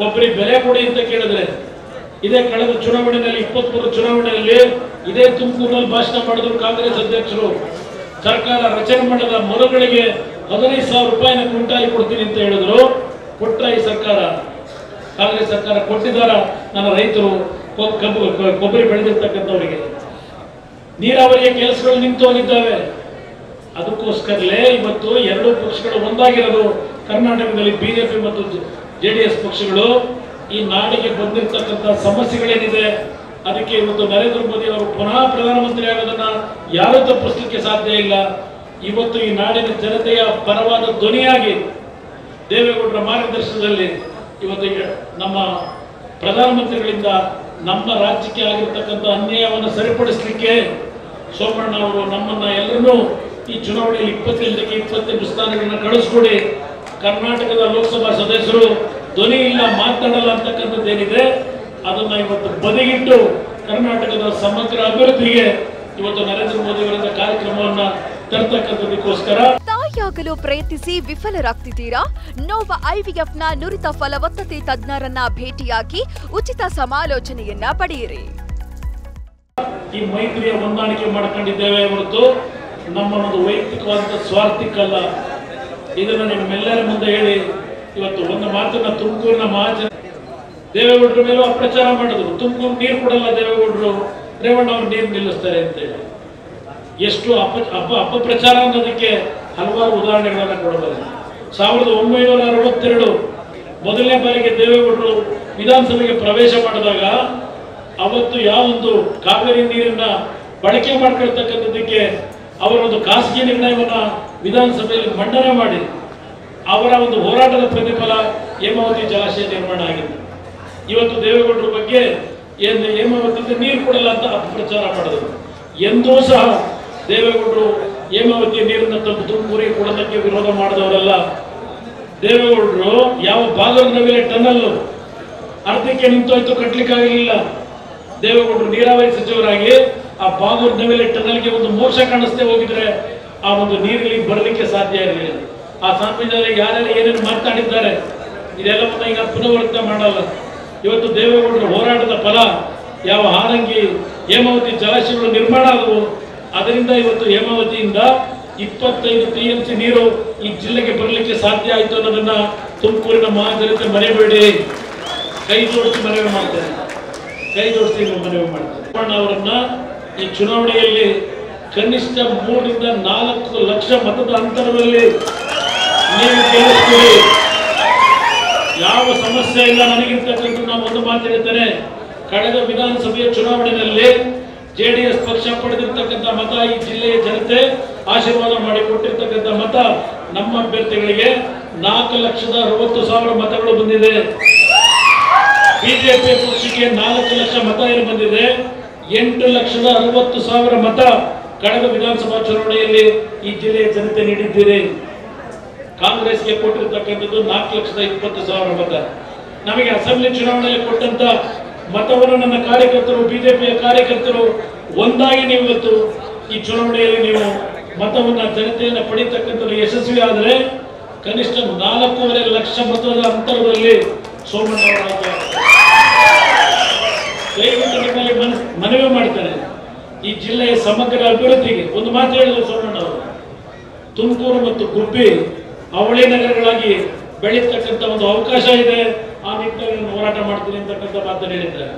ಕೊಬ್ಬರಿ ಬೆಲೆ ಕೊಡಿ ಅಂತ ಕೇಳಿದ್ರೆ ಇದೇ ಕಳೆದ ಚುನಾವಣೆಯಲ್ಲಿ 23 ಚುನಾವಣೆಯಲ್ಲಿ ಇದೇ ತುಮಕೂರಿನಲ್ಲಿ ಭಾಷಣ ಮಾಡಿದ್ರು ಕಾಂಗ್ರೆಸ್ ಅಧ್ಯಕ್ಷರು. ಸರ್ಕಾರ ರಚನೆ ಮಾಡಿದ ಮರಗಳಿಗೆ 15,000 ರೂಪಾಯಿನ ಕ್ವಿಂಟಾಲಿ ಕೊಡ್ತೀನಿ ಅಂತ ಹೇಳಿದ್ರು. ಕೊಟ್ಟ ಈ ಸರ್ಕಾರ, ಕಾಂಗ್ರೆಸ್ ಸರ್ಕಾರ ಕೊಟ್ಟಿದ್ದಾರ? ನನ್ನ ರೈತರು ಕೊಬ್ಬರಿ ಬೆಳೆದಿರ್ತಕ್ಕಂಥವರಿಗೆ ನೀರಾವರಿಯ ಕೆಲಸಗಳು ನಿಂತು ಹೋಗಿದ್ದಾವೆ. ಅದಕ್ಕೋಸ್ಕರಲೇ ಇವತ್ತು ಎರಡೂ ಪಕ್ಷಗಳು ಒಂದಾಗಿರೋದು. ಕರ್ನಾಟಕದಲ್ಲಿ ಬಿಜೆಪಿ ಮತ್ತು ಜೆಡಿಎಸ್ ಪಕ್ಷಗಳು ಈ ನಾಡಿಗೆ ಬಂದಿರತಕ್ಕಂಥ ಸಮಸ್ಯೆಗಳೇನಿದೆ ಅದಕ್ಕೆ ಇವತ್ತು ನರೇಂದ್ರ ಮೋದಿ ಅವರು ಪುನಃ ಪ್ರಧಾನಮಂತ್ರಿ ಆಗೋದನ್ನ ಯಾರೂ ತಪ್ಪಿಸಲಿಕ್ಕೆ ಸಾಧ್ಯ ಇಲ್ಲ. ಇವತ್ತು ಈ ನಾಡಿನ ಜನತೆಯ ಪರವಾದ ಧ್ವನಿಯಾಗಿ ದೇವೇಗೌಡರ ಮಾರ್ಗದರ್ಶನದಲ್ಲಿ ಇವತ್ತು ನಮ್ಮ ಪ್ರಧಾನಮಂತ್ರಿಗಳಿಂದ ನಮ್ಮ ರಾಜ್ಯಕ್ಕೆ ಆಗಿರ್ತಕ್ಕಂಥ ಅನ್ಯಾಯವನ್ನು ಸರಿಪಡಿಸಲಿಕ್ಕೆ ಸೋಮಣ್ಣ ಅವರು ನಮ್ಮನ್ನ ಎಲ್ಲರನ್ನೂ ಈ ಚುನಾವಣೆಯಲ್ಲಿ 28 ಸ್ಥಾನಗಳನ್ನ ಕಳಿಸ್ಕೊಡಿ. ಕರ್ನಾಟಕದ ಲೋಕಸಭಾ ಸದಸ್ಯರು ಧ್ವನಿ ಇಲ್ಲ, ಮಾತನಾಡಲ್ಲ ಅಂತಕ್ಕಂಥದ್ದೇನಿದೆ ಅದನ್ನ ಇವತ್ತು ಬದಿಗಿಟ್ಟು ಕರ್ನಾಟಕದ ಸಮಗ್ರ ಅಭಿವೃದ್ಧಿಗೆ ಇವತ್ತು ನರೇಂದ್ರ ಮೋದಿ ಅವರಿಂದ ಕಾರ್ಯಕ್ರಮವನ್ನ ತರ್ತಕ್ಕಂಥದಕ್ಕೋಸ್ಕರ ತಾಯಿಯಾಗಲು ಪ್ರಯತ್ನಿಸಿ ವಿಫಲರಾಗ್ತಿದ್ದೀರಾ? ನೋವಾ ಐವಿಎಫ್ನ ನುರಿತ ಫಲವತ್ತತೆ ತಜ್ಞರನ್ನ ಭೇಟಿಯಾಗಿ ಉಚಿತ ಸಮಾಲೋಚನೆಯನ್ನ ಪಡೆಯಿರಿ. ಈ ಮೈತ್ರಿಯ ಹೊಂದಾಣಿಕೆ ಮಾಡ್ಕೊಂಡಿದ್ದೇವೆ ಹೊರತು ನಮ್ಮ ಒಂದು ವೈಯಕ್ತಿಕವಾದ ಸ್ವಾರ್ಥಕ್ಕಲ್ಲ. ಇದನ್ನು ನಿಮ್ಮೆಲ್ಲರ ಮುಂದೆ ಹೇಳಿ ಇವತ್ತು ಒಂದು ಮಾತನ್ನ ತುಮಕೂರಿನ ಮಹಾಜನ ದೇವೇಗೌಡರ ಮೇಲೂ ಅಪ್ರಚಾರ ಮಾಡಿದ್ರು. ತುಮಕೂರು ನೀರು ಕೊಡಲ್ಲ ದೇವೇಗೌಡರು, ರೇವಣ್ಣ ಅವರು ನೀರು ನಿಲ್ಲಿಸ್ತಾರೆ ಅಂತೇಳಿ ಎಷ್ಟು ಅಪಪ್ರಚಾರ ಅನ್ನೋದಕ್ಕೆ ಹಲವಾರು ಉದಾಹರಣೆಗಳನ್ನು ಕೊಡಬಾರದು. 1962 ಮೊದಲನೇ ಬಾರಿಗೆ ದೇವೇಗೌಡರು ವಿಧಾನಸಭೆಗೆ ಪ್ರವೇಶ ಮಾಡಿದಾಗ ಅವತ್ತು ಯಾವೊಂದು ಕಾವೇರಿ ನೀರನ್ನ ಬಳಕೆ ಮಾಡ್ಕೊಳ್ತಕ್ಕಂಥದ್ದಕ್ಕೆ ಅವರೊಂದು ಖಾಸಗಿ ನಿರ್ಣಯವನ್ನ ವಿಧಾನಸಭೆಯಲ್ಲಿ ಮಂಡನೆ ಮಾಡಿ ಅವರ ಒಂದು ಹೋರಾಟದ ಪ್ರತಿಫಲ ಹೇಮಾವತಿ ಜಲಾಶಯ ನಿರ್ಮಾಣ ಆಗಿದೆ. ಇವತ್ತು ದೇವೇಗೌಡರ ಬಗ್ಗೆ ಹೇಮಾವತಿ ನೀರು ಕೊಡಲ್ಲ ಅಂತ ಅಪಪ್ರಚಾರ ಮಾಡಿದ್ರು. ಎಂದೂ ಸಹ ದೇವೇಗೌಡರು ಹೇಮಾವತಿ ನೀರನ್ನು ತುಮಕೂರಿಗೆ ಕೊಡೋದಕ್ಕೆ ವಿರೋಧ ಮಾಡಿದವರಲ್ಲ. ದೇವೇಗೌಡರು ಯಾವ ಬಾಗಲನವಿಲೆ ಟನಲ್ ಅರ್ಧಕ್ಕೆ ನಿಂತೋಯ್ತು, ಕಟ್ಟಲಿಕ್ಕಾಗಲಿಲ್ಲ. ದೇವೇಗೌಡರು ನೀರಾವರಿ ಸಚಿವರಾಗಿ ಆ ಬಾಗಲನವಿಲೆ ಟನಲ್ಗೆ ಒಂದು ಮೋಕ್ಷ ಕಾಣಿಸ್ತೇ ಹೋಗಿದ್ರೆ ಆ ಒಂದು ನೀರಿಗೆ ಬರಲಿಕ್ಕೆ ಸಾಧ್ಯ ಇರಲಿಲ್ಲ. ಆ ಸಂವಿಧಾನ ಯಾರ್ಯಾರು ಏನೇನು ಮಾತನಾಡಿದ್ದಾರೆ ಇದೆಲ್ಲವನ್ನ ಈಗ ಪುನರಾವರ್ತನೆ ಮಾಡಲ್ಲ. ಇವತ್ತು ದೇವೇಗೌಡರ ಹೋರಾಟದ ಫಲ ಯಾವ ಹಾರಂಗಿ ಹೇಮಾವತಿ ಜಲಾಶಯಗಳು ನಿರ್ಮಾಣ ಆದವು, ಅದರಿಂದ ಇವತ್ತು ಹೇಮಾವತಿಯಿಂದ 25 TMC ನೀರು ಈ ಜಿಲ್ಲೆಗೆ ಬರಲಿಕ್ಕೆ ಸಾಧ್ಯ ಆಯಿತು ಅನ್ನೋದನ್ನ ತುಮಕೂರಿನ ಮಹಾಜನತೆ ಮರೆಯಬೇಡಿ. ಕೈ ಜೋಡಿಸಿ ಮನವಿ ಮಾಡ್ತಾರೆ, ಕೈ ಜೋಡಿಸಿ ಮನವಿ ಮಾಡ್ತಾರೆ. ಅವರನ್ನ ಈ ಚುನಾವಣೆಯಲ್ಲಿ ಕನಿಷ್ಠ 3 ರಿಂದ 4 ಲಕ್ಷ ಮತದ ಅಂತರದಲ್ಲಿ ನೀವು ಗೆಲ್ಲಿಸ್ತೀರಿ. ಯಾವ ಸಮಸ್ಯೆ ಇಲ್ಲ ನನಗಿರ್ತಕ್ಕಂಥ ನಾನು ಒಂದು ಮಾತು ಹೇಳ್ತೇನೆ. ಕಳೆದ ವಿಧಾನಸಭೆಯ ಚುನಾವಣೆಯಲ್ಲಿ ಜೆಡಿಎಸ್ ಪಕ್ಷ ಪಡೆದಿರ್ತಕ್ಕಂಥ ಮತ, ಈ ಜಿಲ್ಲೆಯ ಜನತೆ ಆಶೀರ್ವಾದ ಮಾಡಿ ಕೊಟ್ಟಿರ್ತಕ್ಕಂಥ ಮತ ನಮ್ಮ ಅಭ್ಯರ್ಥಿಗಳಿಗೆ 4,60,000 ಮತಗಳು ಬಂದಿದೆ. ಬಿಜೆಪಿ ಪಕ್ಷಕ್ಕೆ 4 ಲಕ್ಷ ಮತ ಏನು ಬಂದಿದೆ. 8,60,000 ಮತ ಕಳೆದ ವಿಧಾನಸಭಾ ಚುನಾವಣೆಯಲ್ಲಿ ಈ ಜಿಲ್ಲೆಯ ಜನತೆ ನೀಡಿದ್ದೀರಿ. ಕಾಂಗ್ರೆಸ್ಗೆ ಕೊಟ್ಟಿರ್ತಕ್ಕಂಥದ್ದು 4,20,000 ಮತ. ನಮಗೆ ಅಸೆಂಬ್ಲಿ ಚುನಾವಣೆಯಲ್ಲಿ ಕೊಟ್ಟಂತ ಮತವನ್ನು ನನ್ನ ಕಾರ್ಯಕರ್ತರು, ಬಿಜೆಪಿಯ ಕಾರ್ಯಕರ್ತರು ಒಂದಾಗಿ ನೀವು ಇವತ್ತು ಈ ಚುನಾವಣೆಯಲ್ಲಿ ನೀವು ಮತವನ್ನ ಜನತೆಯನ್ನ ಪಡೆಯತಕ್ಕಂಥದ್ದು ಯಶಸ್ವಿ ಆದರೆ ಕನಿಷ್ಠ 4.5 ಲಕ್ಷ ಮತದ ಅಂತರದಲ್ಲಿ ಸೋಮಣ್ಣ ಅವರ ಮನವಿ ಮಾಡ್ತಾರೆ. ಈ ಜಿಲ್ಲೆಯ ಸಮಗ್ರ ಅಭಿವೃದ್ಧಿಗೆ ಒಂದು ಮಾತು ಹೇಳಿದ್ರು ಸೋಮಣ್ಣ ಅವರು, ತುಮಕೂರು ಮತ್ತು ಗುಬ್ಬಿ ಅವಳಿ ನಗರಗಳಾಗಿ ಬೆಳೀತಕ್ಕಂಥ ಒಂದು ಅವಕಾಶ ಇದೆ, ಆ ನಿಟ್ಟಿನಲ್ಲಿ ಹೋರಾಟ ಮಾಡ್ತೀನಿ ಅಂತಕ್ಕಂಥ ಮಾತನ್ನು ಹೇಳಿದ್ದಾರೆ.